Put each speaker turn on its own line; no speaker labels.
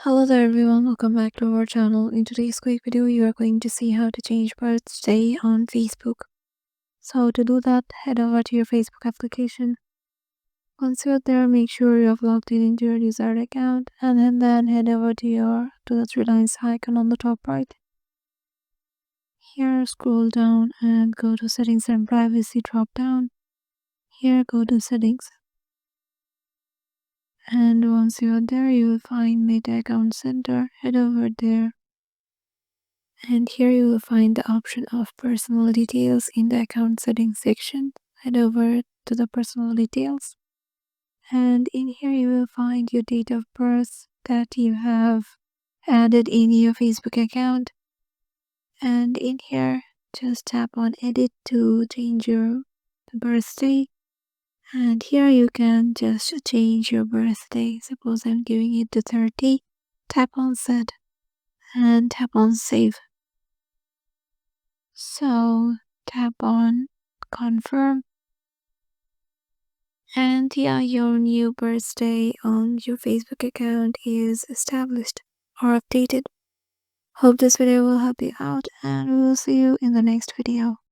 Hello there everyone, welcome back to our channel. In today's quick video, you are going to see how to change birthday on Facebook. So to do that, head over to your Facebook application. Once you're there, make sure you have logged in into your desired account and then head over to the three lines icon on the top right. Here scroll down and go to settings and privacy drop down. Here go to settings. And once you are there, you will find Meta Account Center. Head over there. And here you will find the option of personal details in the account settings section. Head over to the personal details. And in here you will find your date of birth that you have added in your Facebook account. And in here, just tap on edit to change your birthday. And here you can just change your birthday. Suppose I'm giving it to 30. Tap on set and tap on save. So tap on confirm, and yeah, your new birthday on your Facebook account is established or updated. Hope this video will help you out, and we will see you in the next video.